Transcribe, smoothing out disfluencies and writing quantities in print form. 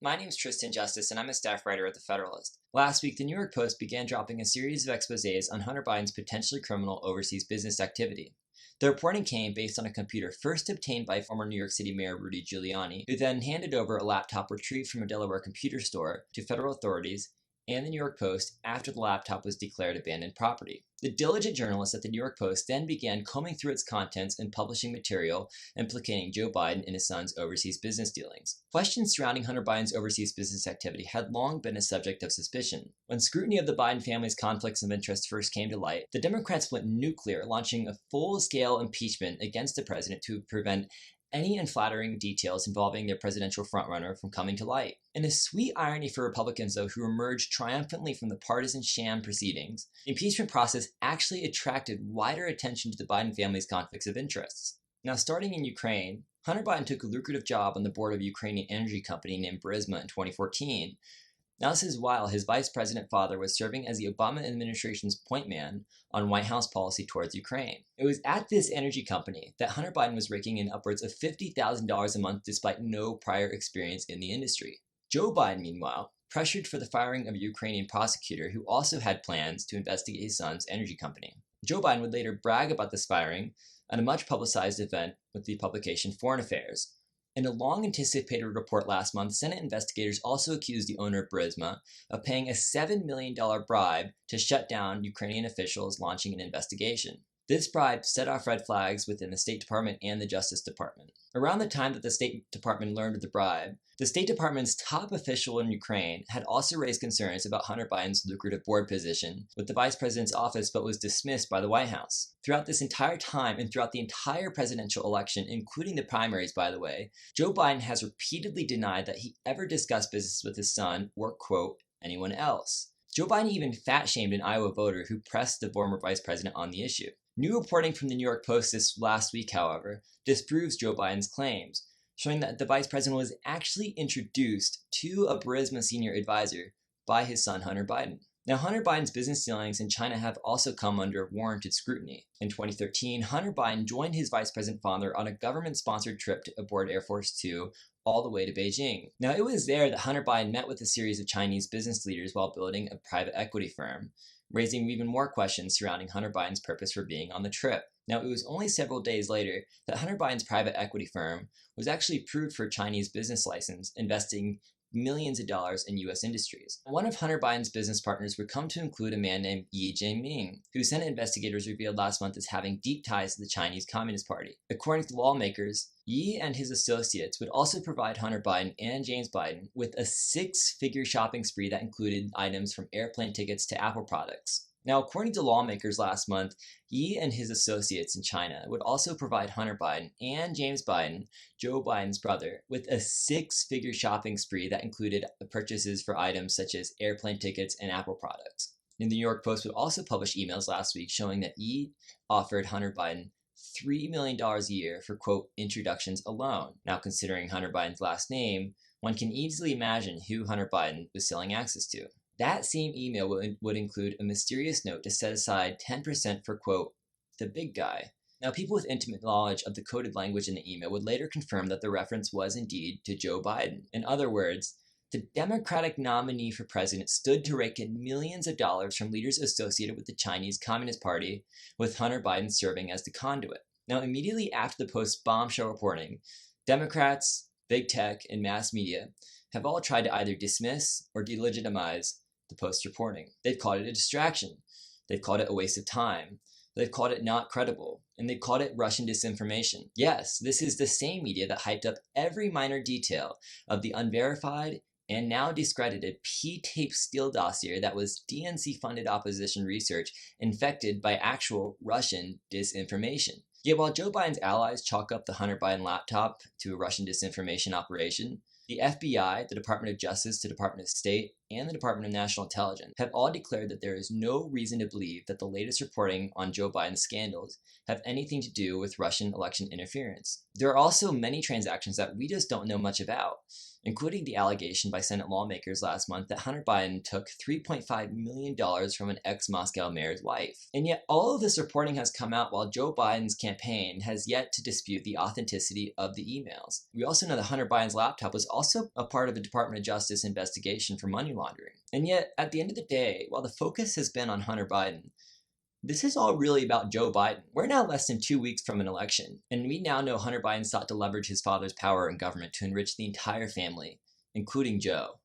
My name is Tristan Justice, and I'm a staff writer at the Federalist. Last week, the New York Post began dropping a series of exposés on Hunter Biden's potentially criminal overseas business activity. The reporting came based on a computer first obtained by former New York City Mayor Rudy Giuliani, who then handed over a laptop retrieved from a Delaware computer store to federal authorities and the New York Post after the laptop was declared abandoned property. The diligent journalists at the New York Post then began combing through its contents and publishing material implicating Joe Biden and his son's overseas business dealings. Questions surrounding Hunter Biden's overseas business activity had long been a subject of suspicion. When scrutiny of the Biden family's conflicts of interest first came to light, the Democrats went nuclear, launching a full-scale impeachment against the president to prevent any unflattering details involving their presidential frontrunner from coming to light. In a sweet irony for Republicans, though, who emerged triumphantly from the partisan sham proceedings, the impeachment process actually attracted wider attention to the Biden family's conflicts of interests. Now, starting in Ukraine, Hunter Biden took a lucrative job on the board of a Ukrainian energy company named Burisma in 2014. Now, this is while his vice president father was serving as the Obama administration's point man on White House policy towards Ukraine. It was at this energy company that Hunter Biden was raking in upwards of $50,000 a month despite no prior experience in the industry. Joe Biden, meanwhile, pressured for the firing of a Ukrainian prosecutor who also had plans to investigate his son's energy company. Joe Biden would later brag about this firing at a much publicized event with the publication Foreign Affairs. In a long-anticipated report last month, Senate investigators also accused the owner of Burisma of paying a $7 million bribe to shut down Ukrainian officials launching an investigation. This bribe set off red flags within the State Department and the Justice Department. Around the time that the State Department learned of the bribe, the State Department's top official in Ukraine had also raised concerns about Hunter Biden's lucrative board position with the vice president's office, but was dismissed by the White House. Throughout this entire time and throughout the entire presidential election, including the primaries, by the way, Joe Biden has repeatedly denied that he ever discussed business with his son or, quote, anyone else. Joe Biden even fat-shamed an Iowa voter who pressed the former vice president on the issue. New reporting from the New York Post this last week, however, disproves Joe Biden's claims, showing that the vice president was actually introduced to a Burisma senior advisor by his son Hunter Biden. Now, Hunter Biden's business dealings in China have also come under warranted scrutiny. In 2013, Hunter Biden joined his vice president father on a government-sponsored trip aboard Air Force Two all the way to Beijing. Now, it was there that Hunter Biden met with a series of Chinese business leaders while building a private equity firm, raising even more questions surrounding Hunter Biden's purpose for being on the trip. Now, it was only several days later that Hunter Biden's private equity firm was actually approved for a Chinese business license, investing millions of dollars in U.S. industries. One of Hunter Biden's business partners would come to include a man named Yi Jae-myung, who Senate investigators revealed last month as having deep ties to the Chinese Communist Party. According to lawmakers, Yi and his associates would also provide Hunter Biden and James Biden with a six-figure shopping spree that included items from airplane tickets to Apple products. Now, according to lawmakers last month, Yi and his associates in China would also provide Hunter Biden and James Biden, Joe Biden's brother, with a six-figure shopping spree that included purchases for items such as airplane tickets and Apple products. And the New York Post would also publish emails last week showing that Yi offered Hunter Biden $3 million a year for, quote, introductions alone. Now, considering Hunter Biden's last name, one can easily imagine who Hunter Biden was selling access to. That same email would include a mysterious note to set aside 10% for, quote, the big guy. Now, people with intimate knowledge of the coded language in the email would later confirm that the reference was indeed to Joe Biden. In other words, the Democratic nominee for president stood to rake in millions of dollars from leaders associated with the Chinese Communist Party, with Hunter Biden serving as the conduit. Now, immediately after the Post's bombshell reporting, Democrats, big tech, and mass media have all tried to either dismiss or delegitimize the Post reporting. They've called it a distraction. They've called it a waste of time. They've called it not credible. And they've called it Russian disinformation. Yes, this is the same media that hyped up every minor detail of the unverified and now discredited P-tape Steele dossier that was DNC-funded opposition research infected by actual Russian disinformation. Yet while Joe Biden's allies chalk up the Hunter Biden laptop to a Russian disinformation operation, the FBI, the Department of Justice, the Department of State, and the Department of National Intelligence have all declared that there is no reason to believe that the latest reporting on Joe Biden's scandals have anything to do with Russian election interference. There are also many transactions that we just don't know much about, including the allegation by Senate lawmakers last month that Hunter Biden took $3.5 million from an ex-Moscow mayor's wife. And yet all of this reporting has come out while Joe Biden's campaign has yet to dispute the authenticity of the emails. We also know that Hunter Biden's laptop was also a part of a Department of Justice investigation for money laundering. And yet, at the end of the day, while the focus has been on Hunter Biden, this is all really about Joe Biden. We're now less than 2 weeks from an election, and we now know Hunter Biden sought to leverage his father's power in government to enrich the entire family, including Joe.